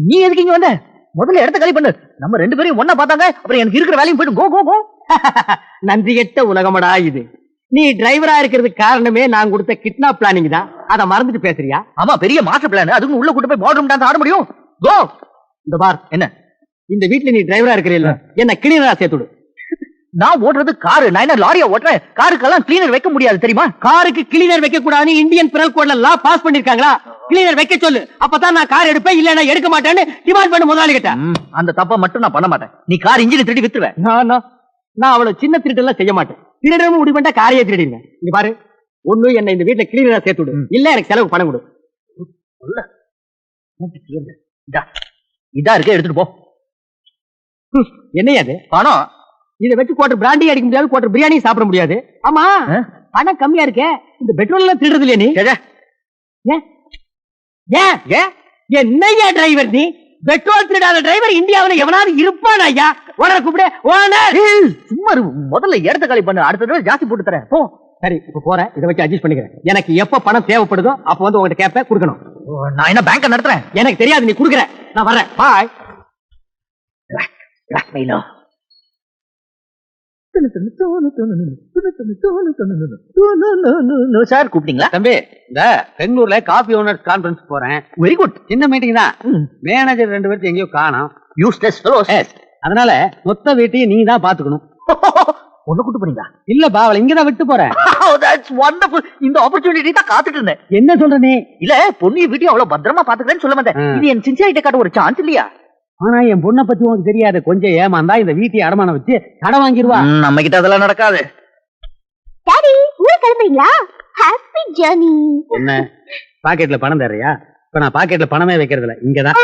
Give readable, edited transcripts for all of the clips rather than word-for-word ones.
நீ எதுக்கு இங்க வந்த? முதல்ல இடத்த காலி பண்ணு. நம்ம 2 பேரையும் ஒன்னா பார்த்தாங்க, அப்புறம் எனக்கு இருக்கிற வேலையும் போயிட்டு கோ கோ கோ. நன்றி கெட்ட உலகமடா இது. நீ டிரைவரா இருக்கிறதுக்கு காரணமே நான் கொடுத்த கிட்னாப் பிளானிங் தான். அத மறந்துட்டு பேசுறியா? ஆமா, பெரிய மாஸ்டர் பிளான். அதுக்கு உள்ள கூட்டு போய் பாத்ரூம் டான்ஸ் ஆட முடியும்? கோ. இந்த பார், என்ன இந்த வீட்டுல நீ டிரைவரா இருக்கிறீல்ல, என்ன கிளீனரா சேர்த்துடு. நான் ஓட்டுறது காரு, நான் என்ன லாரியா ஓட்டுறேன்? காருக்கெல்லாம் கிளீனர் வைக்க முடியாது தெரியுமா? காருக்கு கிளீனர் வைக்க கூடாதுன்னு இந்தியன் பினல் கோட்ல லா பாஸ் பண்ணிருக்காங்களா? கிளீனர் வைக்க சொல்லு, அப்பதான் நான் கார் எடுப்பேன், இல்லன்னா எடுக்க மாட்டேன்னு டிமாண்ட் பண்ண முதலாளி கிட்ட. அந்த தப்ப மட்டும் நான் பண்ண மாட்டேன். நீ கார் இன்ஜினை திருடி வித்துருவேன். நான் அவ்வளவு சின்ன திருட்டு எல்லாம் செய்ய மாட்டேன். திருடவும் முடிவு பண்ணா காரையே திருடிடுவேன். இங்க பாரு, ஒண்ணு என்ன இந்த வீட்டுல கிளீனரா சேர்த்து விடு, இல்ல எனக்கு செலவு பணம் கொடு. இதா இருக்க, எடுத்துட்டு போ. என்னையா அது? பணம். இதை வச்சு குவார்டர் பிராண்டி அடிக்க முடியாது, குவார்டர் பிரியாணி சாப்பிட முடியாது. ஆமா, பணம் கம்மியா இருக்கே, இந்த பெட்ரோல் எல்லாம் திருடுறது இல்லையா நீ? என்னையா டிரைவர் நீ? பெட்ரோல் திருடாத டிரைவர் இந்தியாவில் எவனாவது இருப்பான்? ஐயா ஓனர் கூப்பிடு. ஓனர் சும்மா முதல்ல இடத்த காலி பண்ணு, அடுத்த தடவை ஜாஸ்தி போட்டு தரேன். போ. சரி, இப்ப போறேன், இதை வச்சு அட்ஜஸ்ட் பண்ணிக்கிறேன். எனக்கு எப்ப பணம் தேவைப்படுதோ அப்ப வந்து உங்ககிட்ட கேப்ப கொடுக்கணும். நான் என்ன பேங்க் நடத்துறேன்? எனக்கு தெரியாது, நீ குடுக்குற. நான் வரேன். பாய். சார் கூப்பிட்டீங்களா? தம்பி, இந்த பெங்களூர்ல காபி ஓனர்ஸ் கான்ஃபரன்ஸ் போறேன். Very good. சின்ன மீட்டிங் தான். மேனேஜர் 2 பேருக்கு எங்கேயோ காணோம். Useless fellows. அதனால மொத்த வீட்டையும் நீங்க தான் பாத்துக்கணும். ஒண்ணு கூட்டு போறீங்களா? இல்லப்பா, அவளை இங்கதான் விட்டு போறேன். That's wonderful. இந்த ஆப்பர்ச்சுனிட்டி தான் காத்துட்டு இருந்தேன். என்ன சொல்ற நீ? இல்ல, பொண்ணு வீட்டையும் அவ்வளவு பத்திரமா பாத்துக்கிறேன்னு சொல்ல மாட்டேன். இது என் சின்சியாரிட்டி காட்ட ஒரு சான்ஸ் இல்லையா? ஆனா என் பொண்ணை பத்தி உனக்கு தெரியாது. கொஞ்சம் ஏமாந்தா இந்த வீட்டை அடமானம் வச்சு கடன் வாங்கிடுவா. நம்ம கிட்ட அதெல்லாம் நடக்காது. டாடி, ஊருக்கு கிளம்புறீங்களா? Happy journey. என்ன பாக்கெட்ல பணம் தர்றியா? இப்ப நான் பாக்கெட்ல பணமே வைக்கிறது இல்ல, இங்கதான்.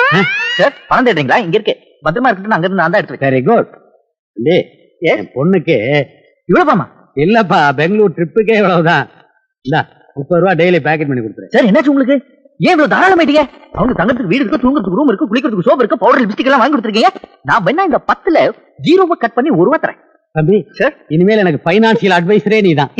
சார், பணம் தேடுறீங்களா? இங்க இருக்கு, பத்திரமா இருக்கட்டும். அங்க இருந்து நான் தான் எடுத்துருக்கேன். Very good. என் பொண்ணுக்கு இவ்வளவு பாமா? இல்லப்பா, பெங்களூர் ட்ரிப்புக்கே இவ்வளவுதான். இந்தா 30 ரூபா டெய்லி பேக்கெட் பண்ணி கொடுத்துரு. சார், என்னாச்சு உங்களுக்கு? ஏன் இவ்வளவு தாராளமாயிட்டீங்க? அவங்க தங்கத்துக்கு வீடு இருக்கு, தூங்குறதுக்கு ரூம் இருக்கு, குளிக்கிறதுக்கு சோப் இருக்கு, பவுடர் லிப்ஸ்டிக் எல்லாம் வாங்கி கொடுத்துருக்கீங்க. நான் வேணா இந்த 10ல 0 கட் பண்ணி 1 ரூபா தரேன். தம்பி சார், இனிமேல் எனக்கு பைனான்சியல் அட்வைசரே நீதான்.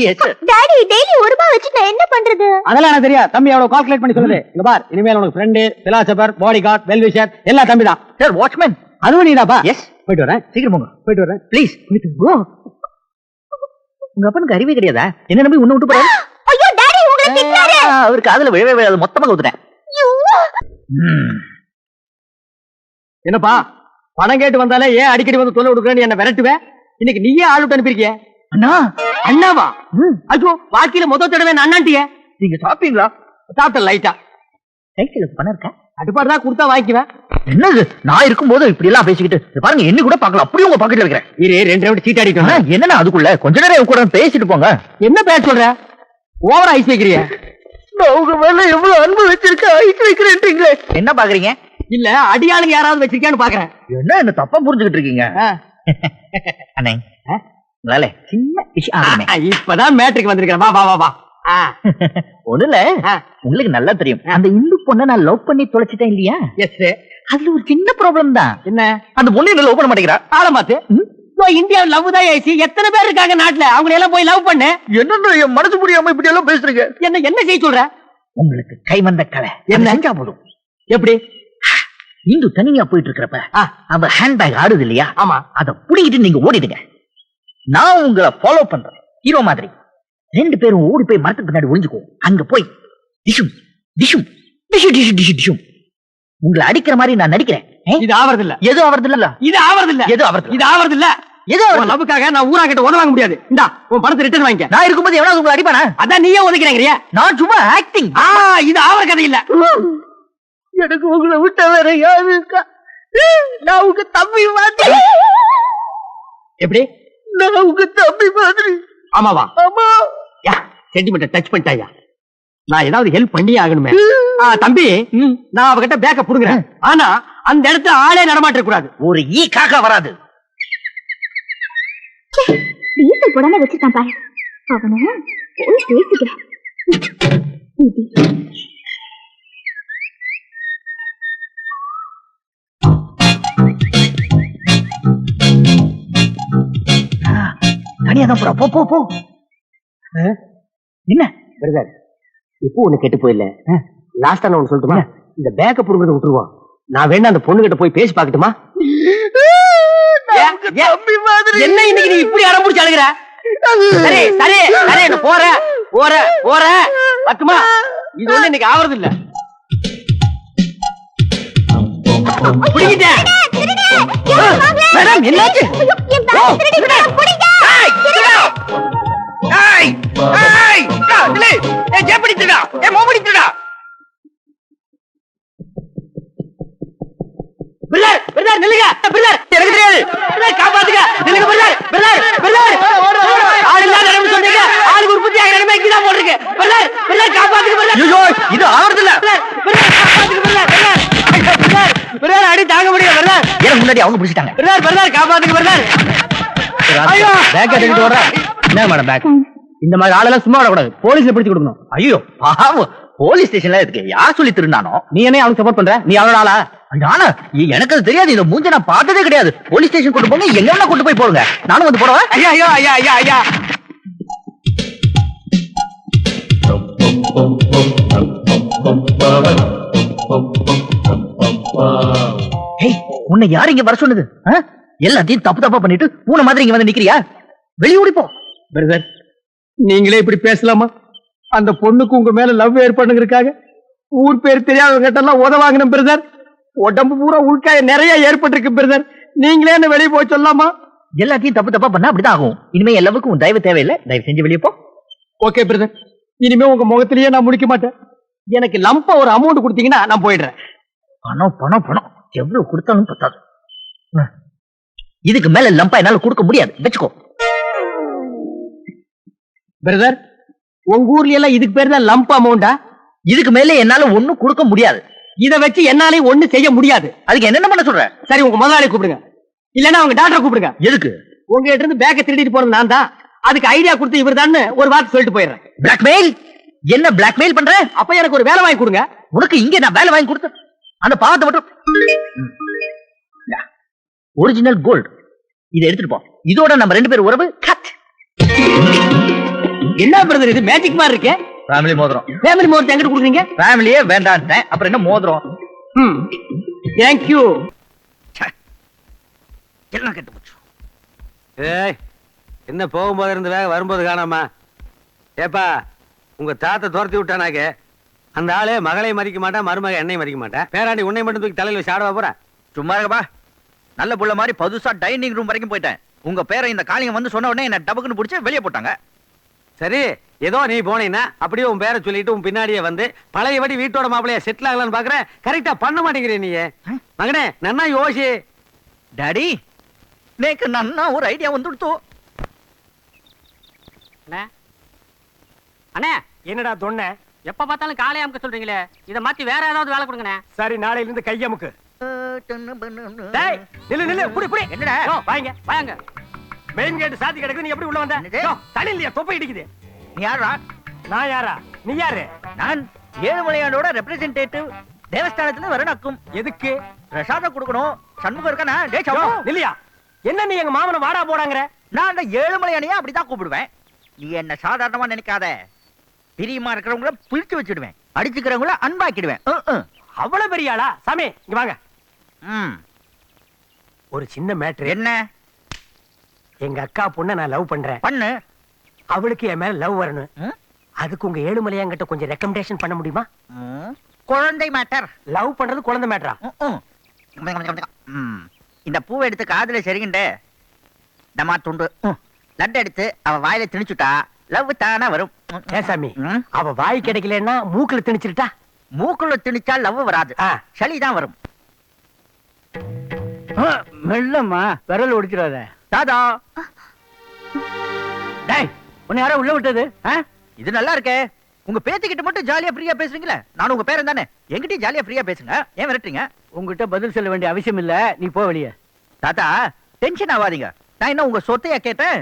டாடி, டெய்லி 1 ரூபாய் வச்சு நான் என்ன பண்றது? அதெல்லாம் எனக்கு தெரியாது தம்பி, அவ்வளவு கால்குலேட் பண்ணி சொல்லுது. இங்க பார், இனிமேல் உனக்கு friend, philosopher, body guard, well wisher எல்லாம் தம்பி தான். சார், வாட்ச்மேன் அதுவும் நீதாப்பா. எஸ். போயிட்டு வரேன். சீக்கிரம் போங்க. போயிட்டு வரேன். ப்ளீஸ். உங்க அப்பனுக்கு அறிவே கிடையாதா? என்ன நம்பி உன்னை விட்டு போறாரு? ஐயோ டாடி, உங்களை திட்டுறாரு. அவருக்கு அதுல விழவே விழாது, மொத்தமா ஊத்துறேன். என்னப்பா, பணம் கேட்டு வந்தாலே ஏன் அடிக்கடி வந்து தொலை கொடுக்குறேன்னு என்ன விரட்டுவேன்? இன்னைக்கு நீயே ஆள் விட்டு அனுப்பிருக்கிய. அண்ணா. அண்ணாவா? ஐயோ, வாழ்க்கையில முதல் தடவை அண்ணாண்டிய. நீங்க சாப்பிட்டீங்களா? சாப்பிட்ட லைட்டா. கைக்கு பணம் இருக்கா? அடுப்பாடு தான் கொடுத்தா வாங்கிக்குவேன். என்னது, நான் இருக்கும்போது இப்படி எல்லாம் பேசிக்கிட்டு பாருங்க, என்ன கூட பாக்கலாம். அப்படியே உங்க பாக்கெட்ல வைக்கிறேன். இரு, 2 ரவுண்ட் சீட் அடிக்கணும். என்னன்னா அதுக்குள்ள கொஞ்ச நேரம் கூட பேசிட்டு போங்க. என்ன பேச சொல்ற? ஓவர் ஐஸ் வைக்கிறிய? உங்க மேல எவ்வளவு அன்பு வச்சிருக்க, ஐஸ் வைக்கிறேன்றீங்களே. என்ன பாக்குறீங்க? இல்ல, அடியாளுங்க யாராவது வச்சிருக்கியான்னு பாக்குறேன். என்ன தப்பா புரிஞ்சுக்கிட்டு இருக்கீங்க? அண்ணே, உங்களால சின்ன விஷயம். இப்பதான் மேட்ருக்கு வந்திருக்கேன். வா வா வா வா. ஒண்ணுல, உங்களுக்கு நல்லா தெரியும், அந்த இந்து பொண்ணை நான் லவ் பண்ணி தொலைச்சிட்டேன் இல்லையா? எஸ். அதுல ஒரு சின்ன ப்ராப்ளம் தான். என்ன? அந்த பொண்ணு என்ன லவ் பண்ண மாட்டேங்கிறா. ஆளமாத்து. இந்தியாவில் லவ் தான் ஆயிடுச்சு. எத்தனை பேர் இருக்காங்க நாட்டுல, அவங்க எல்லாம் போய் லவ் பண்ணு. என்ன என் மனசு முடியாம இப்படி எல்லாம் பேசுறீங்க? என்ன செய்ய சொல்ற? உங்களுக்கு கை வந்த கலை என்ன செஞ்சா போதும். எப்படி? இந்து தனியா போயிட்டு இருக்கிறப்ப அவ ஹேண்ட்பேக் ஆடுது இல்லையா? ஆமா. அதை புடிக்கிட்டு நீங்க ஓடிடுங்க. நான் உங்களை ஃபாலோ பண்றேன், ஹீரோ மாதிரி. 2 பேரும் ஓடி போய் மரத்துக்கு பின்னாடி ஒளிஞ்சுக்கோ. அங்க போய் டிஷும் டிஷும் டிஷு டிஷு டிஷு டிஷும் உங்களை அடிக்கிற மாதிரி நான் நடிக்கிறேன். இது ஆவறது இல்ல. எது ஆவறது இல்ல? இது ஆவறது இல்ல. எது ஆவறது? இது ஆவறது இல்ல. ஏதோ லவ்வுக்காக நான் ஊரா கிட்ட உதவ வாங்க முடியாது. இந்தா உன் பணத்தை ரிட்டர்ன் வாங்கிக்க. நான் இருக்கும்போது எவனாவது உங்களை அடிப்பானா? அதான் நீயே ஒதுக்கிறேங்கறியா? நான் சும்மா ஆக்டிங். இது ஆவற கதை இல்ல. எனக்கு உங்களை விட்ட வேற யாரு இருக்கா? நான் உங்க தம்பி மாதிரி. எப்படி? நான் உங்க தம்பி மாதிரி. ஆமாவா? ஆமா. சென்டிமெண்ட் டச் பண்ணிட்டாயா? நான் ஏதாவது ஹெல்ப் பண்ணியே ஆகணுமே. தம்பி, நான் அவகிட்ட பேக்க புடுங்குறேன். ஆனா அந்த இடத்துல ஆளே நடமாட்ட கூடாது. ஒரு ஈ காக்கா வராது. டீசல் போடாம வச்சிருக்கான் பாரு. அவன போய் பேசிக்கிறான். தனியா தான் போறா. போ போ போ. என்ன பிரதர், இப்போ ஒண்ணு கெட்டு போயில. லாஸ்டா நான் ஒண்ணு சொல்லட்டுமா? இந்த பேக்க புடுங்கறத விட்டுருவோம். நான் வேணா அந்த பொண்ணு கிட்ட போய் பேசி பாக்கட்டுமா? தம்பி மாதிரி என்ன இன்னைக்கு நீ இப்படி அடம் பிடிச்சு அழுகுற? சரி சரி சரி நான் போறேன் போறேன் போறேன் பத்துமா? இது ஒண்ணு இன்னைக்கு ஆவறது இல்ல. பிடிக்கிட்டேன். மேடம் என்னாச்சு? காப்பாத்துக்க இது ஆவறது இல்ல. அடி தாங்க முடியும் எனக்கு முன்னாடி அவங்க பிடிச்சிட்டாங்க. காப்பாத்துக்கு என்ன மேடம் பேக்? இந்த மாதிரி ஆளெல்லாம் சும்மா விடக்கூடாது. போலீஸ்ல பிடிச்சு கொடுக்கணும். ஐயோ பாவம், போலீஸ் ஸ்டேஷன்ல இருக்கு. யார் சொல்லி திருநானோ? நீ என்ன அவனுக்கு சப்போர்ட் பண்ற? நீ அவனோட ஆளா? நானா? எனக்கு அது தெரியாது. இந்த மூஞ்ச நான் பார்த்ததே கிடையாது. போலீஸ் ஸ்டேஷன் கொண்டு போங்க, எங்க வேணா கொண்டு போய் போடுங்க. நானும் வந்து போடுவேன். ஐயா ஐயா ஐயா ஐயா ஐயா ஏய், உன்னை யார் இங்க வர சொன்னது? எல்லாத்தையும் தப்பு தப்பா பண்ணிட்டு பூனை மாதிரி இங்க வந்து நிக்கிறியா? வெளியோடி போ. பிரதர், நீங்களே இப்படி பேசலாமா? அந்த பொண்ணுக்கு உங்க மேல லவ் ஏற்படுங்கிறதுக்காக ஊர் பேர் தெரியாதவங்க கிட்ட எல்லாம் உதவாங்கணும் பிரதர். உடம்பு பூரா உள்காய நிறைய ஏற்பட்டிருக்கு பிரதர். நீங்களே என்ன வெளியே போய் சொல்லலாமா? எல்லாத்தையும் தப்பு தப்பா பண்ணா அப்படிதான் ஆகும். இனிமே எல்லாவுக்கும் உன் தயவு தேவையில்லை. தயவு செஞ்சு வெளியே போ. ஓகே பிரதர், இனிமே உங்க முகத்திலேயே நான் முடிக்க மாட்டேன். எனக்கு லம்பா ஒரு அமௌண்ட் கொடுத்தீங்கன்னா நான் போயிடுறேன். பணம் பணம் பணம் எவ்வளவு கொடுத்தாலும் பத்தாது. இதுக்கு மேல லம்பா என்னால கொடுக்க முடியாது. வச்சுக்கோ. பிரதர், உங்க ஊர்ல எல்லாம் இதுக்கு பேர் தான் லம்ப் அமௌண்டா? இதுக்கு மேல என்னால ஒண்ணும் கொடுக்க முடியாது. இத வச்சு என்னாலே ஒண்ணு செய்ய முடியாது. அதுக்கு என்ன பண்ண சொல்ற? சரி, உங்க முதலாளி கூப்பிடுங்க, இல்லன்னா உங்க டாக்டரை கூப்பிடுங்க. எதுக்கு? உங்ககிட்ட இருந்து பேக்க திருடிட்டு போறது நான் தான். அதுக்கு ஐடியா கொடுத்து இவர் தான் ஒரு வார்த்தை சொல்லிட்டு போயிடுறேன். பிளாக்மெயில்? என்ன பிளாக்மெயில் பண்ற? அப்ப எனக்கு ஒரு வேலை வாங்கி கொடுங்க. உனக்கு இங்க நான் வேலை வாங்கி கொடுத்தேன். அந்த பாவத்தை மட்டும் ஒரிஜினல் கோல்டு இதை எடுத்துட்டு போ. இதோட நம்ம ரெண்டு பேரும் உறவு கட். என்ன பிரதர் இது மேஜிக் மாதிரி இருக்கு? ஃபேமிலி மோதிரம். ஃபேமிலி மோதிரம் எங்கிட்ட கொடுக்குறீங்க? ஃபேமிலியே வேண்டான்ட்டேன், அப்புறம் என்ன மோதிரம்? Thank you. எல்லாம் கெட்டு போச்சு. ஏய், என்ன போகும்போது இருந்து வேக வரும்போது காணாமா? ஏப்பா, உங்க தாத்தை துரத்தி விட்டானாக்க அந்த ஆளு மகளை மதிக்க மாட்டான், மருமக என்னை மதிக்க மாட்டேன். பேராண்டி உன்னை மட்டும் தூக்கி தலையில வச்சு ஆடவா போறேன்? சும்மா இருக்கப்பா. நல்ல புள்ள மாதிரி பதுசா டைனிங் ரூம் வரைக்கும் போயிட்டேன். உங்க பேரை இந்த காலிங்க வந்து சொன்ன உடனே என்ன டபக்குன்னு பிடிச்சி வெளியே போட்டாங்க. சரி, ஏதோ நீ போனீங்கன்னா அப்படியே உன் பேரை சொல்லிட்டு உன் பின்னாடியே வந்து பழையபடி வீட்டோட மாப்பிளைய செட்டில் ஆகலான்னு பாக்குறேன். கரெக்டா பண்ண மாட்டேங்கிறீ நீ. மகனே, நன்னா யோசி. டாடி, நேக்கு நன்னா ஒரு ஐடியா வந்துடுத்து. அண்ணே, என்னடா தொன்ன? எப்ப பார்த்தாலும் காலை அமுக்க சொல்றீங்களே, இத மாத்தி வேற ஏதாவது வேலை கொடுங்கண்ணே. சரி, நாளையில இருந்து கையமுக்கு. டேய், நில்லு நில்லு, புடி புடி. என்னடா? வாங்க வாங்க. மெயின் கேட் சாத்தி கிடக்குது, நீ எப்படி உள்ள வந்த? என்னது? தலை இல்லையா, தொப்பை இடிக்குது. நீ யாரா? நான் யாரா? நீ யாரு? நான் ஏழுமலையானோட ரெப்ரசன்டேட்டிவ். தேவஸ்தானத்துல வரணுக்கும். எதுக்கு? பிரசாதம் கொடுக்கணும். சண்முகம் இருக்கானா? டேய் யோ, சம்பு. நில்லையா. என்ன நீ எங்க மாமனை வாடா போடாங்கற? நான் அந்த ஏழுமலையானையே அப்படிதான் கூப்பிடுவேன். நீ என்ன சாதாரணமா நினைக்காத. பிரியமா இருக்கிறவங்கள பிடிச்சு வச்சிடுவேன், அடிச்சுக்கிறவங்கள அன்பாக்கிடுவேன். அவ்வளவு பெரிய ஆளா? சாமி, இங்க வாங்க. ம். ஒரு சின்ன மேட்ரு. என்ன? எங்க அக்கா பொண்ணை நான் லவ் பண்றேன். பண்ணு. அவளுக்கு என் மேல லவ் வரணும். ம்? அதுக்கு உங்க ஏழுமலையாங்கிட்ட கொஞ்சம் ரெக்கமெண்டேஷன் பண்ண முடியுமா? ம். குழந்தை மேட்டர். லவ் பண்றது குழந்தை மேட்டரா? இந்த பூவை எடுத்து காதுல சரிகிண்ட டமா துண்டு லட்டு எடுத்து அவ வாயில திணிச்சுட்டா லவ் தானா வரும். ஏசாமி, ம்? அவ வாய் கிடைக்கலன்னா மூக்குல திணிச்சிருட்டா? மூக்குள்ள திணிச்சா லவ் வராது, சளிதான் வரும். மெல்லம்மா, விரல் ஒடிச்சிடாத. தாதா, டேய், உன்னை யாரோ உள்ள விட்டது? இது நல்லா இருக்கே. உங்க பேத்திக்கிட்ட மட்டும் ஜாலியா ஃப்ரீயா பேசுறீங்களே. நான் உங்க பேரன் தானே, என்கிட்டயும் ஜாலியா ஃப்ரீயா பேசுங்க. ஏன் விரட்டுறீங்க? உங்ககிட்ட பதில் சொல்ல வேண்டிய அவசியம் இல்ல, நீ போ வெளியே. தாத்தா, டென்ஷன் ஆகாதீங்க. நான் என்ன உங்க சொத்தையா கேட்டேன்?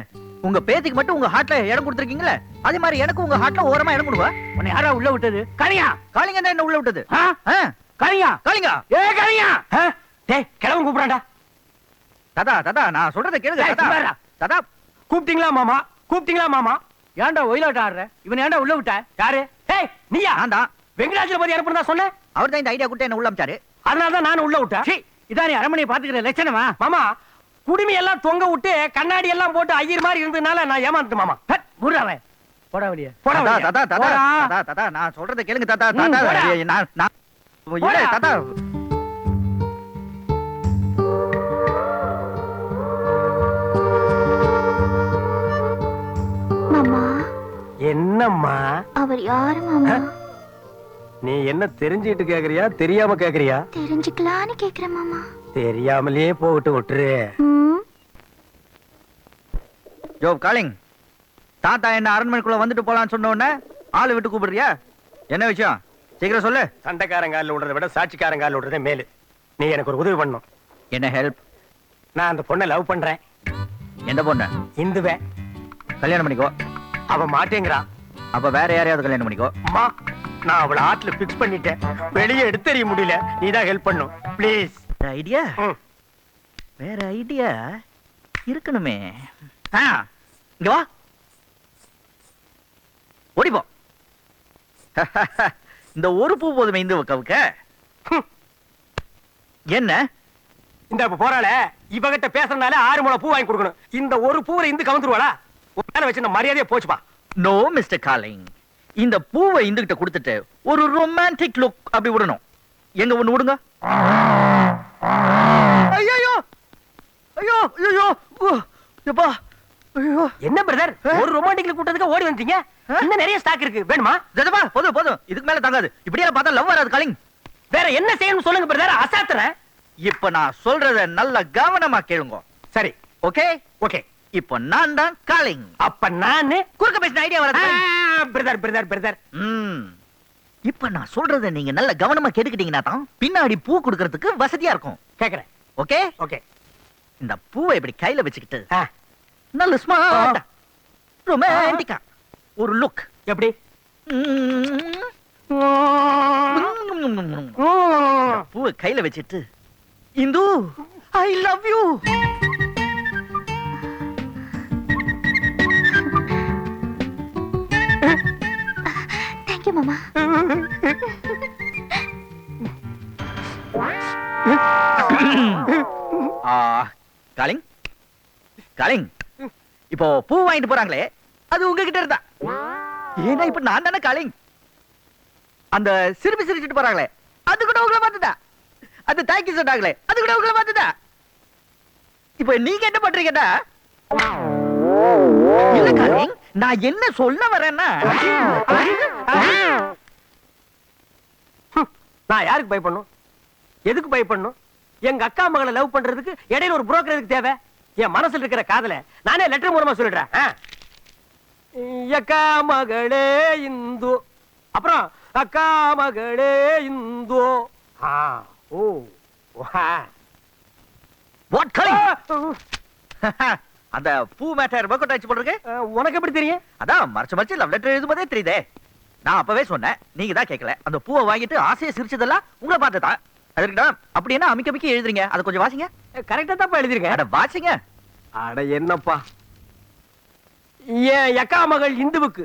உங்க பேத்திக்கு மட்டும் உங்க ஹார்ட்ல இடம் கொடுத்துருக்கீங்களே, அதே மாதிரி எனக்கு உங்க ஹார்ட்ல ஓரமா இடம் கொடுவா. உன்னை யாரா உள்ள விட்டது? கனியா? காளிங்க தான் என்ன உள்ள விட்டது. கனியா? காளிங்க. கனியா? டேய், கிழவன் கூப்பிடாண்டா. தாதா தாதா, நான் சொல்றத கேளுங்க. டேய், தாதா சும்மாடா. தாதா, கூப்பிட்டீங்களா மாமா? கூப்பிட்டீங்களா மாமா? ஏன்டா ஒயிலாட்ட ஆடுற? இவனை ஏன்டா உள்ள விட்ட? யாரு? டேய், நீயா? நான் தான். வெங்கடாஜலபதி அனுப்புறதா சொன்ன? அவர் தான் இந்த ஐடியா கொடுத்து என்ன உள்ள அமிச்சாரு. அதனாலதான் நானும் உள்ள விட்டேன். சீ, இதான் நீ அரண்மனையை பாத்துக்கிற லட்சணமா? மாமா, குடுமி எல்லாம் தொங்க விட்டு கண்ணாடி எல்லாம் போட்டு ஐயர் மாதிரி இருந்ததுனால நான் ஏமாந்துட்டேன் மாமா. முடுறாவன் போடா வெளியே. போடா தாத்தா, வெளிய. தாத்தா, தாத்தா, போடா. தாத்தா, தாத்தா, நான் சொல்றதை கேளுங்க தாத்தா. ம், தாத்தா, போடா. நான் இல்ல, போடா. தாத்தா. மாமா, என்னம்மா அவர் யாரு மாமா? நீ என்ன தெரிஞ்சுக்கிட்டு கேக்குறியா தெரியாம கேக்குறியா? தெரிஞ்சுக்கலான்னு கேக்குறேன் மாமா. தெரியாமலே போட்டு விட்டுரு. ம், யோ காலிங், தாத்தா என்ன அரண்மனைக்குள்ள வந்துட்டு போலான்னு சொன்ன உடனே ஆளு விட்டு கூப்பிடுறியா? என்ன விஷயம்? சீக்கிரம் சொல்லு. சண்டைக்காரங்கால விடுறதை விட சாட்சிக்காரங்கால விடுறதே மேலு. நீ எனக்கு ஒரு உதவி பண்ணணும். என்ன ஹெல்ப்? நான் அந்த பொண்ணை லவ் பண்றேன். எந்த பொண்ணு? இந்துவே. கல்யாணம் பண்ணிக்கோ. அவ மாட்டேங்கிறா. அப்ப வேற யாரையாவது கல்யாணம் பண்ணிக்கோ. அம்மா, நான் அவளை ஆட்ல பிக்ஸ் பண்ணிட்டேன். வெளியே எடுத்தறிய முடியல. நீதான் ஹெல்ப் பண்ணும் ப்ளீஸ். ஐடியா? வேற ஐடியா இருக்கணுமே. இங்க வா, ஓடிப்போ. இந்த ஒரு பூ போதுமே இந்து கவுக்க. என்ன இந்த இப்ப போறாள, இவகிட்ட பேசுறதுனால 6 முழம் பூ வாங்கி கொடுக்கணும். இந்த ஒரு பூவை இந்து கவுந்துருவாளா? ஒரு மேல வச்சு இந்த மரியாதையே போச்சுப்பா. நோ மிஸ்டர் காலிங், இந்த பூவை இந்துகிட்ட கொடுத்துட்டு ஒரு ரொமான்டிக் லுக் அப்படி விடணும். எங்க ஒண்ணு விடுங்க. ஐயோ ஐயோ ஐயோ, எப்பா, ஐயோ. என்ன பிரதர், ஒரு ரொமான்டிக்ல கூட்டத்துக்கு ஓடி வந்தீங்க? இன்னும் நிறைய ஸ்டாக் இருக்கு, வேணுமா? ஜதப்பா, போதும் போதும், இதுக்கு மேல தாங்காது. இப்படியே பார்த்தா லவ் வராது காலிங். வேற என்ன செய்யணும் சொல்லுங்க பிரதர், அசாத்துறேன். இப்ப நான் சொல்றத நல்ல கவனமா கேளுங்க. சரி, ஓகே ஓகே. இப்போ நான் தான் காலிங். அப்ப நானு குறுக்க பேசின ஐடியா வராது. Brother brother brother. இப்ப நான் சொல்றத நீங்க நல்ல கவனமா கேட்டுக்கிட்டீங்கன்னா தான் பின்னாடி பூ கொடுக்கறதுக்கு வசதியா இருக்கும். கேக்குறேன். Okay okay. இந்த பூவை இப்படி கையில வச்சுக்கிட்டு நல்ல ஸ்மார்ட் ரொமான்டிக்கா ஒரு லுக். எப்படி? பூவை கையில வச்சிட்டு Hindu I love you. Thank you மாமா. காலிங், காலிங், இப்போ பூ வாங்கிட்டு போறாங்களே அது உங்ககிட்ட இருந்தா. ஏன்னா இப்ப நான் தானே காலிங். அந்த சிரிப்பு சிரிச்சிட்டு போறாங்களே அது கூட உங்களை பார்த்துதா. அந்த தேங்க்யூ சொன்னாங்களே அது கூட உங்களை பார்த்துதா. இப்போ நீங்க என்ன பண்றீங்கன்னா, இல்ல காலிங், நான் என்ன சொல்ல வரேன்னா, நான் யாருக்கு பயப்படணும்? எதுக்கு பயப்படணும்? எங்க அக்கா மகளை லவ் பண்றதுக்கு இடையில ஒரு புரோக்கர் எதுக்கு தேவை? என் மனசுல இருக்கிற காதல நானே லெட்டர் மூலமா சொல்லிடுறேன். அக்கா மகளே இந்து, அப்புறம் அக்கா மகளே இந்து. ஓ, வாட் காலிங்? அந்த பூ மேட்டர் ஒர்க் அவுட் ஆச்சு போடுறீங்க. உனக்கு எப்படி தெரியும்? அதான் மறைச்சு மறைச்சு லவ் லெட்டர் எழுதும்போதே தெரியுதே. நான் அப்பவே சொன்னேன், நீங்க தான் கேட்கல. அந்த பூவை வாங்கிட்டு ஆசையை சிரிச்சதெல்லாம் உங்களை பார்த்ததா. அதுக்கிட்ட அப்படி என்ன அமிக்க அமிக்க எழுதுறீங்க? அதை கொஞ்சம் வாசிங்க. கரெக்டா தான் எழுதிருக்கேன். அட வாசிங்க. அட என்னப்பா, என் அக்கா மகள் இந்துவுக்கு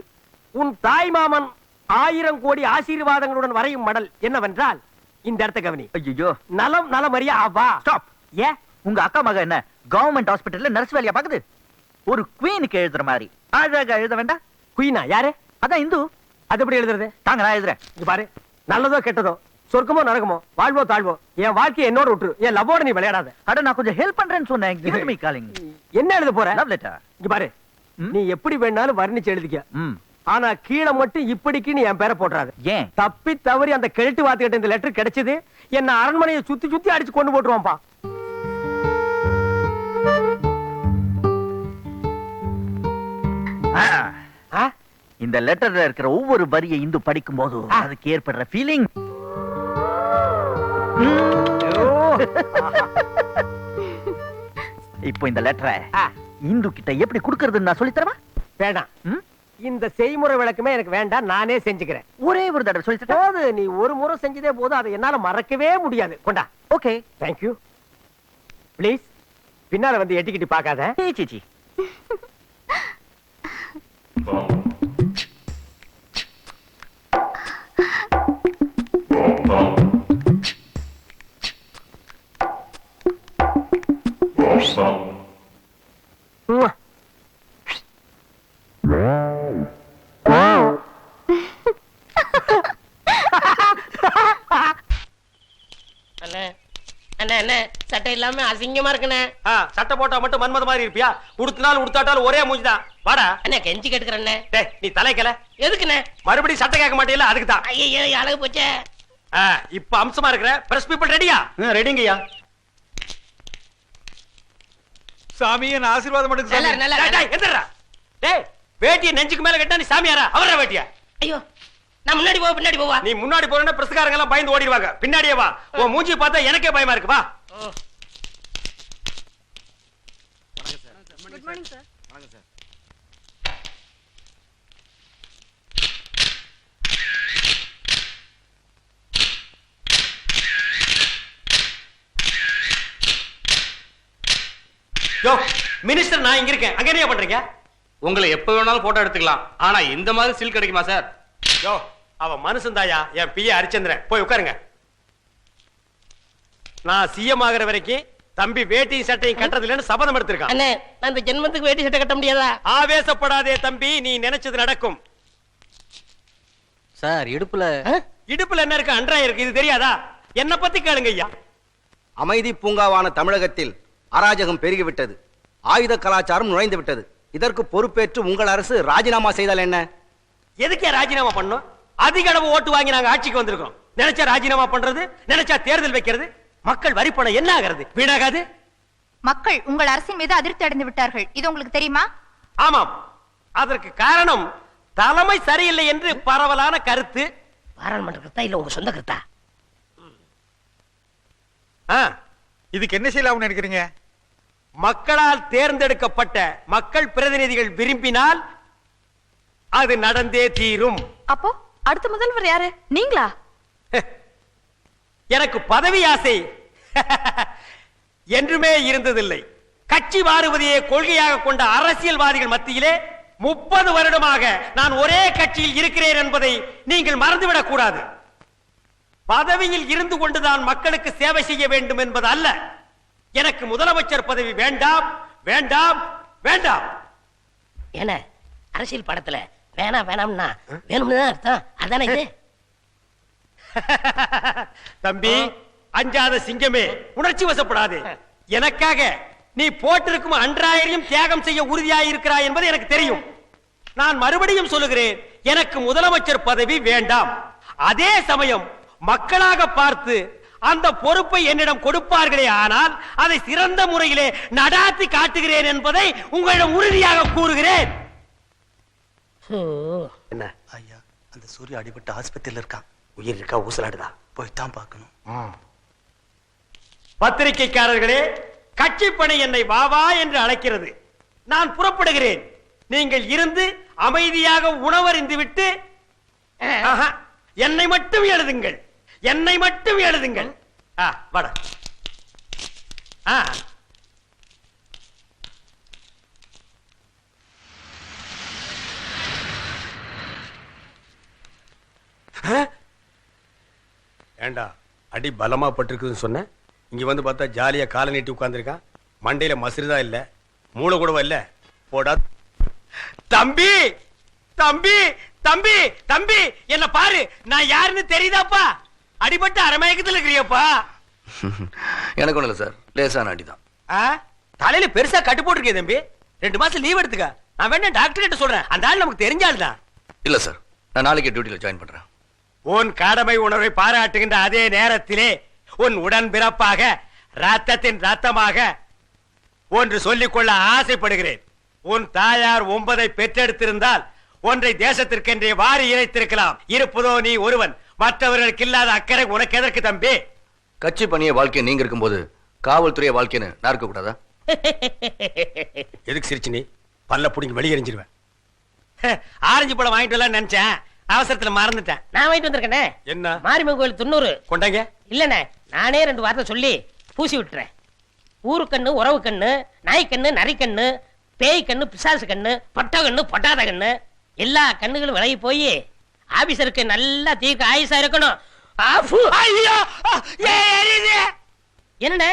உன் தாய் மாமன் 1000 கோடி ஆசீர்வாதங்களுடன் வரையும் மடல் என்னவென்றால், இந்த இடத்த கவனி. ஐயோ, நலம் நலமறியா ஆவா. ஸ்டாப். ஏ, உங்க அக்கா மக என்ன கவர்மெண்ட் ஹாஸ்பிடல்ல நர்ஸ் வேலையா பாக்குது? ஒரு குவீனுக்கு எழுதுற மாதிரி அழகா எழுத வேண்டாம்? குயினா யாரு? அதான் இந்து. அது எப்படி எழுதுறது? தாங்க நான் எழுதுறேன். இங்க பாரு, நல்லதோ கெட்டதோ, சொர்க்கமோ நரகமோ, வாழ்வோ தாழ்வோ, என் வாழ்க்கையை என்னோட விட்டுரு. என் லவ்வோட நீ விளையாடாத. அட நான் கொஞ்சம் ஹெல்ப் பண்றேன்னு சொன்னேன். Give me calling. என்ன எழுத போற? Love letter. இங்க பாரு, நீ எப்படி வேணாலும் வர்ணிச்சு எழுதிக்க. ம். ஆனா கீழே மட்டும் இப்படிக்குன்னு என் பேரை போட்டுறாது. ஏன்? தப்பி தவறி அந்த கிழட்டு வாத்துக்கிட்ட இந்த லெட்டர் கிடைச்சது, என்ன அரண்மனையை சுத்தி சுத்தி அடிச்சு கொண்டு போட்டுருவான்பா. இந்த லெட்டர்ல இருக்கிற ஒவ்வொரு வரியை இந்து படிக்கும் போது அதுக்கு ஏற்படுற ஃபீலிங். இப்போ இந்த லெட்டரை இந்து கிட்ட எப்படி குடுக்கறதுன்னு நான் சொல்லி தரவா? வேண்டாம், இந்த செய்முறை விளக்கமே எனக்கு வேண்டாம், நானே செஞ்சுக்கிறேன். ஒரே ஒரு தடவை சொல்லி தரேன். போது, நீ ஒரு முறை செஞ்சதே போது, அதை என்னால மறக்கவே முடியாது. கொண்டா. Okay, thank you. ப்ளீஸ் பின்னால வந்து எட்டிக்கிட்டு பார்க்காத. சீச்சி. என்ன சட்டை இல்லாம அசிங்கமா இருக்குண்ணே. சட்டை போட்டா மட்டும் மன்மத மாதிரி இருப்பியா? உடுத்தினாலும் உடுத்தாட்டாலும் ஒரே மூஞ்சிதான். வாடா. அண்ணே கெஞ்சி கேட்டுக்கிறேண்ணே. டேய் நீ தலைக்கல எதுக்குண்ணே? மறுபடியும் சட்டை கேட்க மாட்டேல, அதுக்கு தான். ஐயோ அழகு போச்சே. இப்ப அம்சமா இருக்கிற பிரஸ் பீப்பிள் ரெடியா? ரெடிங்கய்யா. சாமி என்ன ஆசீர்வாதம் பண்ணுங்க நல்லா சாமி. நல்லா. டேய், டேய், எந்திரா. டேய் வேட்டியை நெஞ்சுக்கு மேல கட்டா நீ சாமியாரா? அவரா வேட்டியா? ஐயோ நான் முன்னாடி போவா பின்னாடி போவா? நீ முன்னாடி போறேன்னா பிரஸ்காரங்க எல்லாம் பயந்து ஓடிடுவாங்க. பின்னாடியே வா. உன் மூஞ்சி பார்த்தா எனக்கே பயமா இருக்கு. வா. Good morning sir. யோ மினிஸ்டர் நான் இங்க இருக்கேன். அங்க என்ன பண்றீங்க? உங்களை எப்ப வேணாலும் போட்டோ எடுத்துக்கலாம். ஆனா இந்த மாதிரி ஸ்டில் கிடைக்குமா சார்? யோ அவன் மனுஷன் தாயா, என் பிஏ ஹரிச்சந்திரன். போய் உட்காருங்க. நான் சிஎம் ஆகிற வரைக்கும் தம்பி வேட்டியும் சட்டையும் கட்டுறது இல்லைன்னு சபதம் எடுத்திருக்கான். அண்ணே நான் இந்த ஜென்மத்துக்கு வேட்டி சட்டை கட்ட முடியாதா? ஆவேசப்படாதே தம்பி, நீ நினைச்சது நடக்கும். சார் இடுப்புல இடுப்புல என்ன இருக்கு? அன்றாயம் இருக்கு. இது தெரியாதா? என்ன பத்தி கேளுங்க ஐயா. அமைதி பூங்காவான தமிழகத்தில் அராஜகம் பெருகிவிட்டது. ஆயுத கலாச்சாரம் நுழைந்து விட்டது. இதற்கு பொறுப்பேற்று உங்கள் அரசு ராஜினாமா செய்தால் என்ன? எதுக்கே ராஜினாமா பண்ணும்? அதிக அளவு ஓட்டு வாங்கி நாங்க ஆட்சிக்கு வந்திருக்கோம். நினைச்சா ராஜினாமா பண்றது, நினைச்சா தேர்தல் வைக்கிறது. மக்கள் வரி பணம் என்ன ஆகிறது? வீணாகாது. மக்கள் உங்கள் அரசின் மீது அதிருப்தி அடைந்து விட்டார்கள். இது உங்களுக்கு தெரியுமா? ஆமாம், அதற்கு காரணம் தலைமை சரியில்லை என்று பரவலான கருத்து. பாராளுமன்ற கருத்தா இல்ல உங்க சொந்த கருத்தா? இதுக்கு என்ன செய்யலாம்னு நினைக்கிறீங்க? மக்களால் தேர்ந்தெடுக்கப்பட்ட மக்கள் பிரதிநிதிகள் விரும்பினால் அது நடந்தே தீரும். அப்போ அடுத்த முதல்வர் யாரு? நீங்களா? எனக்கு பதவி ஆசை என்றுமே இருந்ததில்லை. கட்சி மாறுவதையே கொள்கையாக கொண்ட அரசியல்வாதிகள் மத்தியிலே 30 வருடமாக நான் ஒரே கட்சியில் இருக்கிறேன் என்பதை நீங்கள் மறந்துவிடக் கூடாது. பதவியில் இருந்து கொண்டுதான் மக்களுக்கு சேவை செய்ய வேண்டும் என்பது அல்ல. எனக்கு முதலமைச்சர் பதவி வேண்டாம், வேண்டாம், வேண்டாம். ஏன்னா அரசியல் படத்துல வேணாம் வேணாம்னா வேணும்னு தான் அர்த்தம். அதானே இது? தம்பி, அஞ்சாத சிங்கமே, உணர்ச்சி வசப்படாதே. எனக்காக நீ போட்டிருக்கும் அன்றாயிரம் தியாகம் செய்ய உறுதியாயிருக்கிறாய் என்பது எனக்கு தெரியும். நான் மறுபடியும் சொல்லுகிறேன், எனக்கு முதலமைச்சர் பதவி வேண்டாம். அதே சமயம் மக்களாக பார்த்து அந்த பொறுப்பை என்னிடம் கொடுப்பார்களே ஆனால் அதை சிறந்த முறையிலே நடாத்தி காட்டுகிறேன் என்பதை உங்களிடம் உறுதியாக கூறுகிறேன். என்ன ஐயா, அந்த சூரிய அடிபட்டு ஆஸ்பத்திரியில் இருக்கான். உயிர் இருக்கா ஊசலாடுதா? போய்தான் பார்க்கணும். பத்திரிகைக்காரர்களே, கட்சி பணி என்னை வா வா என்று அழைக்கிறது. நான் புறப்படுகிறேன். நீங்கள் இருந்து அமைதியாக உணவறிந்து விட்டு என்னை மட்டும் எழுதுங்கள், என்னை மட்டும் எழுதுங்கள். வட ஏண்டா அடி பலமா பட்டிருக்குன்னு சொன்ன, இங்க வந்து பார்த்தா ஜாலியா காலை நீட்டி உட்கார்ந்துருக்கான். மண்டையில மசிறுதா இல்ல, மூளை கூடவா இல்ல. போடா தம்பி, தம்பி, தம்பி, தம்பி, என்ன பாரு, நான் யாருன்னு தெரியுதாப்பா? அடிபட்டு அரமயக்கத்துல இருக்கிறியப்பா. எனக்கு ஒண்ணு இல்ல சார், லேசான அடிதான். தலையில பெருசா கட்டு போட்டிருக்கே தம்பி. 2 மாசம் லீவ் எடுத்துக்க. நான் வேணா டாக்டர் கிட்ட சொல்றேன். அந்த ஆள் நமக்கு தெரிஞ்ச ஆள் தான். இல்ல சார், நான் நாளைக்கு டியூட்டில ஜாயின் பண்றேன். உன் கடமை உணர்வை பாராட்டுகின்ற அதே நேரத்திலே உன் உடன் பிறப்பாக, ரத்தத்தின் ரத்தமாக ஒன்று சொல்லிக்கொள்ள ஆசைப்படுகிறேன். உன் தாயார் 9 பெற்றெடுத்திருந்தால் ஒன்றை தேசத்திற்கென்றே வாரி இணைத்திருக்கலாம். இருப்பதோ நீ ஒருவன். மற்றவர்களுக்கு இல்லாத அக்கறை உனக்கு எதற்கு தம்பி? கட்சி பணிய வாழ்க்கை நீங்க இருக்கும்போது காவல்துறைய வாழ்க்கைன்னு நான் இருக்க கூடாதா? எதுக்கு சிரிச்சு நீ? பல்ல புடிங்கி வெளியெறிஞ்சிருவேன். ஆரஞ்சு பழம் வாங்கிட்டு வரலாம் நினைச்சேன், அவசரத்துல மறந்துட்டேன். நான் வாங்கிட்டு வந்திருக்கேனே. என்ன? மாரியம்மன் கோயில் 90 கொண்டாங்க. இல்லண்ணே, நானே 2 வார்த்தை சொல்லி பூசி விட்டுறேன். ஊரு கண்ணு, உறவு கண்ணு, நாய் கண்ணு, நரி கண்ணு, பேய் கண்ணு, பிசாசு கண்ணு, பொட்ட கண்ணு, பொட்டாத கண்ணு, எல்லா கண்ணுகளும் விலகி போய் ஆபீசருக்கு நல்லா தீர்க்க ஆயுசா இருக்கணும். என்னண்ணே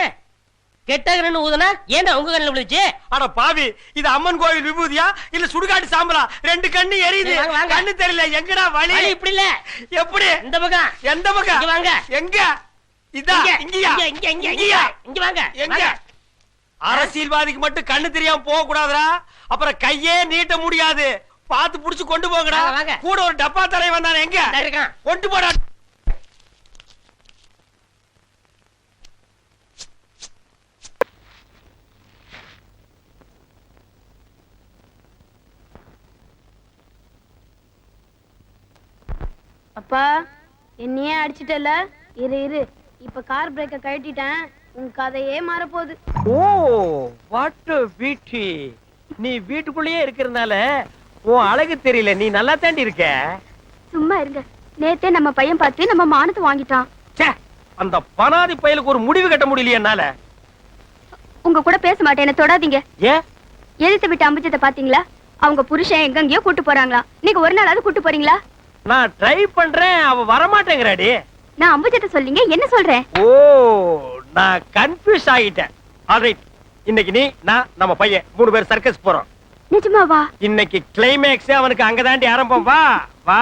கெட்ட கண்ணு ஊதுனா ஏன்டா உங்க கண்ணுல விழுச்சு? அட பாவி, இது அம்மன் கோவில் விபூதியா இல்ல சுடுகாட்டு சாம்பலா? 2 கண்ணு எரியுது. வாங்க, வாங்க. கண்ணு தெரியல. எங்கடா வழி? இப்படி இல்ல, எப்படி? இந்த பக்கம். எந்த பக்கம்? இங்க வாங்க. எங்க இதா இங்கயா இங்க வாங்க எங்க அரசியல்வாதிக்கு மட்டும் கண்ணு தெரியாம போக கூடாதுடா அப்புறம் கையே நீட்ட முடியாது பாத்து புடிச்சு கொண்டு போங்கடா வாங்க. கூட ஒரு டப்பா தலை வந்தானே எங்க இருக்கான். கொண்டு போடா அப்பா என்னையே அடிச்சிட்டல இரு இப்ப கார் பிரேக்க கழட்டிட்டேன் உன் கதையே மாறப்போகுது. ஓ வாட் பியூட்டி நீ வீட்டுக்குள்ளேயே இருக்கிறதுனால உன் அழகு தெரியல நீ நல்லா தாண்டி இருக்க சும்மா இருங்க. நேத்தே நம்ம பையன் பார்த்து நம்ம மானத்தை வாங்கிட்டான். ச்சே, அந்த பனாதி பயலுக்கு ஒரு முடிவு கட்ட முடியலையே என்னால உங்க கூட பேச மாட்டேன், என்ன தொடாதீங்க. ஏன் எதிர்த்து விட்டு அம்பிச்சத்தை பாத்தீங்களா? அவங்க புருஷன் எங்கெங்கயோ கூட்டு போறாங்களா? நீங்க ஒரு நாளாவது கூட்டு போறீங்களா? நான் ட்ரை பண்றேன் அவ வரமாட்டேங்கிறாடி நான் அம்புஜத்தை சொல்லிங்க என்ன சொல்றேன்? ஓ நான் கன்ஃபியூஸ் ஆகிட்டேன் ஆல்ரைட் இன்னைக்கு நீ நான் நம்ம பையன் 3 பேர் சர்க்கஸ் போறோம் நிஜமாவா? இன்னைக்கு கிளைமேக்ஸ் அவனுக்கு அங்கதாண்டி ஆரம்பம் வா வா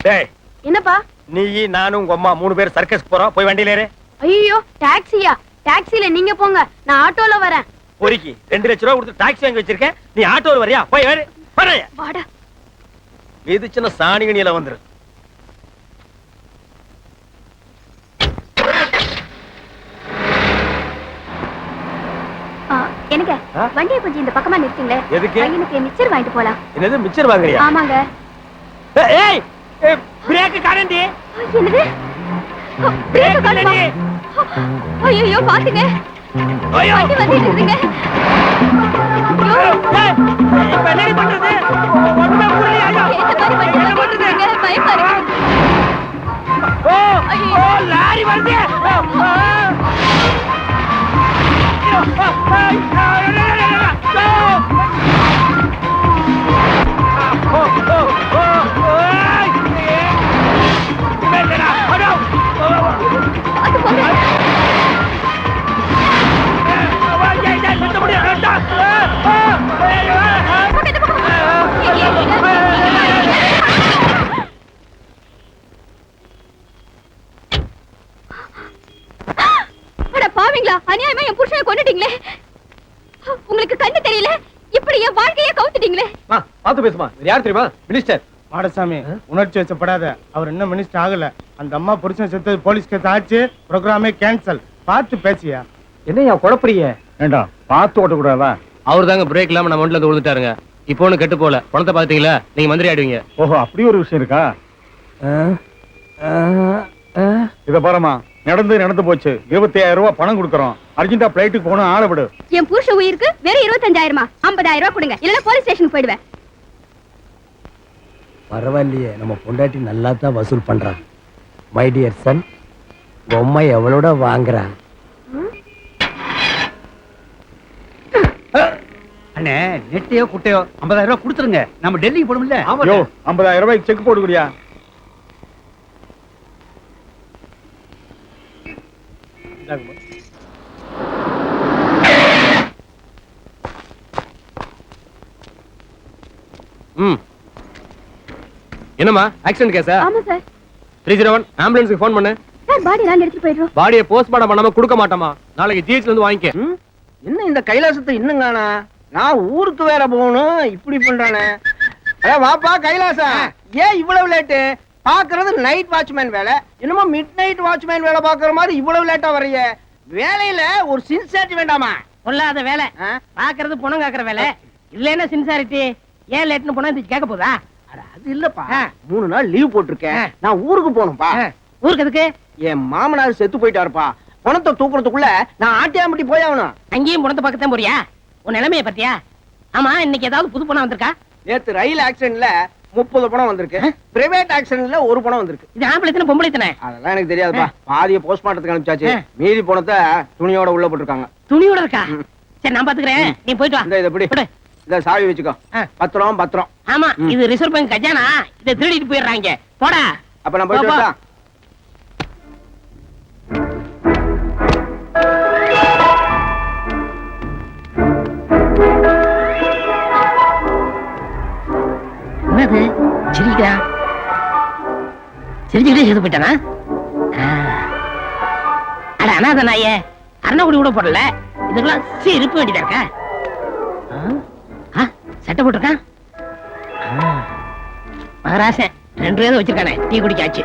டேய் என்னப்பா? நீ நானும் உங்க அம்மா 3 பேர் சர்க்கஸ் போறோம் போய் வண்டியில ஏறு ஐயோ டாக்ஸியா? டாக்ஸில நீங்க போங்க, நான் ஆட்டோல வரேன். பொறுக்கி 2 லட்சம் ரூபாய் கொடுத்து டாக்ஸி வாங்கி வச்சிருக்கேன் நீ ஆட்டோல வரியா போய் ஏறு வரையா வாடா. இது சின்ன சாணிகணியில வந்துரு எனக்கு வண்டியை கொஞ்சம் இந்த பக்கமா நிறுத்துங்களே. எதுக்கு? பையனுக்கு மிச்சர் வாங்கிட்டு போலாம். என்னது மிச்சர் வாங்குறியா ஆமாங்க. ஏய் பிரேக் காணண்டி என்னது? பிரேக் காணுமா? ஐயோ பாத்துங்க, ஐயோ வண்டி வந்துட்டு இருக்குங்க. இப்ப என்னடி பண்றது ஒண்ணுமே புரியலையா இந்த மாதிரி வண்டி வந்துட்டு இருக்குங்க, பயமா இருக்கு. ஓ லாரி வருது அது போங்க. அட பாவீங்களா, அநியாயமா என் புருஷனை கொன்னுட்டீங்களே. உங்களுக்கு கண்ணு தெரியல, இப்படி என் வாழ்க்கையே கவுத்துட்டீங்களே. பாத்து பேசுமா யார் தெரியுமா மினிஸ்டர் மாடசாமி உணர்ச்சி வச்சப்படாத. அவர் இன்னும் மினிஸ்டர் ஆகல. அந்த அம்மா புருஷன் செத்தது போலீஸ் கேஸ் ஆச்சு, ப்ரோக்ராமே கேன்சல். பார்த்து பேசியா? என்னையா குழப்பறீங்க வேண்டாம், பார்த்து ஓட்டக்கூடாதா? அவர் தாங்க பிரேக் இல்லாம நம்ம வண்டில விழுந்துட்டாருங்க. இப்போ ஒண்ணு கெட்டு போல பணத்தை பாத்தீங்களா நீங்க மந்திரி ஆயிடுவீங்க. ஓஹோ, அப்படி ஒரு விஷயம் இருக்கா? இத பாருமா, நடந்து போச்சு. 25,000 ரூபாய் பணம் கொடுக்கறோம். அர்ஜென்டா பிளைட்டுக்கு போகணும், ஆள விடு. என் புருஷன் உயிருக்கு வேற 25,000மா? 50,000 ரூபாய் கொடுங்க, இல்லன்னா போலீஸ் ஸ்டேஷன் போயிடுவேன். பரவாயில்லையே, நம்ம பொண்டாட்டி நல்லா தான் வசூல் பண்றான். மை டியர் சன், பொம்மை எவ்வளோட வாங்குறா? அண்ணே நெட்டையோ குட்டையோ 50,000 ரூபாய் கொடுத்துருங்க, நம்ம டெல்லிக்கு போடும்ல. யோ, 50,000 ரூபாய்க்கு செக் போடுறியா? என்னம்மா ஆக்சிடென்ட் கேஸா? ஆமா சார். 301 ஆம்புலன்ஸ்க்கு ஃபோன் பண்ணு. சார் பாடி எல்லாம் எடுத்துட்டு போயிடுறோம். பாடியை போஸ்ட்மார்ட்டம் பண்ணாம கொடுக்க மாட்டோமா. நாளைக்கு ஜிஹெச்ல இருந்து வாங்கிக்க. என்ன இந்த கைலாசத்தை இன்னும் காணா? நான் ஊருக்கு வேற போகணும், இப்படி பண்றானே. அட வாப்பா கைலாசா, ஏன் இவ்வளவு லேட்டு? பாக்குறது நைட் வாட்ச்மேன் வேலை, என்னமோ மிட் நைட் வாட்ச்மேன் வேலை பாக்குற மாதிரி இவ்வளவு லேட்டா வர்றீங்க. வேலையில ஒரு சின்சியாரிட்டி வேண்டாமா? பொல்லாத வேலை, பாக்குறது பணம் காக்குற வேலை. இதுல என்ன சின்சாரிட்டி? ஏன் லேட்னு போனா இது கேட்க போதா? அது இல்லப்பா, 3 நாள் லீவ் போட்டிருக்கேன், நான் ஊருக்கு போகணும்பா. ஊருக்கு எதுக்கு? என் மாமனார் செத்து போயிட்டாருப்பா. பணத்தை தூக்குறதுக்குள்ள நான் ஆட்டியாம்பட்டி போயாகணும். அங்கேயும் பணத்தை பக்கத்தான் போறியா? உன் நிலைமைய பத்தியா? ஆமா, இன்னைக்கு ஏதாவது புது பணம் வந்திருக்கா? நேத்து ரயில் ஆக்சிடென்ட்ல 30 பணம் வந்திருக்கு. பிரைவேட் ஆக்சிடென்ட்ல 1 பணம் வந்திருக்கு. இது ஆம்பளை தானே பொம்பளை தானே? அதெல்லாம் எனக்கு தெரியாதுப்பா. பாதிய போஸ்ட்மார்ட்டத்துக்கு அனுப்பிச்சாச்சு. மீதி பணத்தை துணியோட உள்ள போட்டுருக்காங்க. துணியோட இருக்கா? சரி நான் பாத்துக்கிறேன், நீ போயிட்டு வா. இந்த இதை பிடி, இத சாவி வச்சுக்கோ. பத்திரம். ஆமா, இது ரிசர்வ் பேங்க் கஜானா. இதை திருடிட்டு போயிடுறாங்க. போடா. அப்ப நான் போயிட்டு வரட்டா? என்னது சிரிக்கிறா? சிரிச்சுக்கிட்டே செத்து போயிட்டானா? அட அனாத நாயே, அருணாக்குடி கூட போடல, இதுக்கெல்லாம் இருப்ப வேண்டியதா இருக்கா? சட்டை போட்டிருக்கான். மகராசன் 2 ரூபாய் வச்சிருக்கானே, டீ குடிக்காச்சு.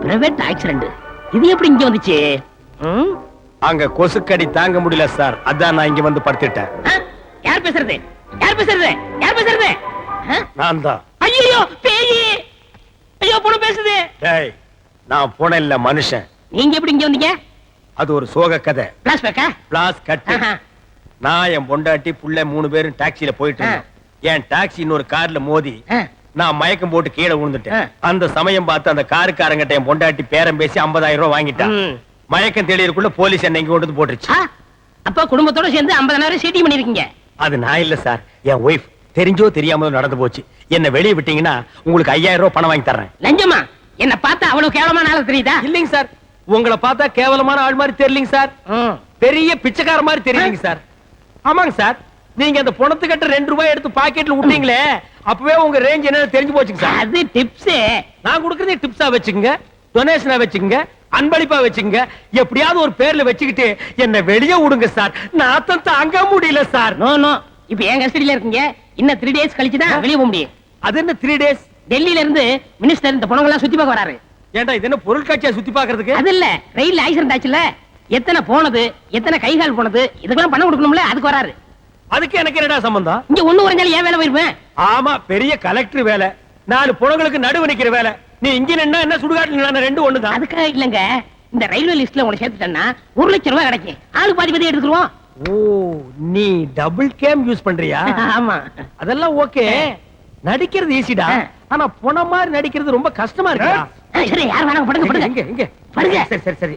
பிரைவேட் ஆக்சிடென்ட், இது எப்படி இங்க வந்துச்சு? அங்க கொசுக்கடி தாங்க முடியல சார், அதான் நான் இங்க வந்து படுத்துட்டேன். யார் பேசுறது? யார் பேசுறது? யார் பேசுறது? நான் தான். ஐயோ பேயி! ஐயோ பொண்ணு பேசுது. டேய், நான் போன இல்ல மனுஷன். நீங்க எப்படி இங்க வந்தீங்க? அது ஒரு சோக கதை. பிளாஷ்பேக்கா? பிளாஸ் கட்டு. நான் என் பொண்டாட்டி புள்ள 3 பேரும் டாக்ஸில போயிட்டு இருந்தோம். என் டாக்ஸி இன்னொரு கார்ல மோதி நான் மயக்கம் போட்டு கீழே விழுந்துட்டேன். அந்த சமயம் பார்த்து அந்த காருக்காரங்கிட்ட என் பொண்டாட்டி பேரம் பேசி 50,000 ரூபாய் வாங்கிட்டான். மயக்கம் தெளியறதுக்குள்ள போலீஸ் என்ன இங்க கொண்டு வந்து போட்டுருச்சு. அப்ப குடும்பத்தோட சேர்ந்து 50,000 சீட்டிங் பண்ணிருக்கீங்க. அது நான் இல்ல சார், என் ஒய்ஃப். தெரிஞ்சோ தெரியாம நடந்து போச்சு. என்ன வெளியே விட்டீங்கன்னா உங்களுக்கு 5,000 ரூபாய் பணம் வாங்கி தர்றேன். லஞ்சமா? என்ன பார்த்தா அவ்வளவு கேவலமான ஆளு தெரியுதா? இல்லைங்க சார், உங்களை பார்த்தா கேவலமான ஆள் மாதிரி தெரியலீங்க சார், பெரிய பிச்சைக்கார மாதிரி தெரியுங்க சார். ஆமாங்க சார், நீங்க அந்த பணத்து கட்ட 2 ரூபாய் எடுத்து பாக்கெட்ல விட்டீங்களே, அப்பவே உங்க ரேஞ்ச் என்னன்னு தெரிஞ்சு போச்சுங்க சார். அது டிப்ஸ். நான் கொடுக்கறதே டிப்ஸா வச்சுக்கங்க, டொனேஷனா வச்சுக்கங்க, அன்பளிப்பா வச்சுக்கங்க. எப்படியாவது ஒரு பேர்ல வச்சுக்கிட்டு என்ன வெளியே விடுங்க சார், நாத்தம் தாங்க முடியல சார். நோ நோ, இப்ப என் கஸ்டடியில இருக்கீங்க. இன்னும் 3 days கழிச்சு தான் வெளியே போக முடியும். அது என்ன 3 days? டெல்லியில இருந்து மினிஸ்டர் இந்த பணங்கள்லாம் சுத்தி பார்க்க வராரு. ஏன்டா இது என்ன பொருட்காட்சியா சுத்தி பாக்குறதுக்கு? அது இல்ல, ரயில் ஆக்சிடென்ட் ஆச்சுல, எத்தனை போனது, எத்தனை கைகால் போனது, இதுக்கெல்லாம் பணம் கொடுக்கணும்ல, அதுக்கு வராரு. அதுக்கு எனக்கு என்னடா சம்பந்தம்? இங்க ஒண்ணு உறைஞ்சாலும் ஏன் வேலை போயிருப்பேன்? ஆமா, பெரிய கலெக்டர் வேலை, 4 புணங்களுக்கு நடுவு நிக்கிற வேலை. நீ இங்க நின்னா என்ன, சுடுகாட்டுல நின்னா ரெண்டு ஒண்ணுதான். அதுக்காக இல்லங்க, இந்த ரயில்வே லிஸ்ட்ல உங்களை சேர்த்துட்டேன்னா 1 லட்சம் ரூபாய் கிடைக்கும். ஆளு பாதி பாதி எடுத்துருவோம். ஓ, நீ டபுள் கேம் யூஸ் பண்றியா? ஆமா. அதெல்லாம் ஓகே, நடிக்கிறது ஈஸிடா. ஆனா பொண மாதிரி நடிக்கிறது ரொம்ப கஷ்டமா இருக்கு. சரி, யார் வேணாம் படுங்க படுங்க. இங்க படுங்க. சரி சரி சரி.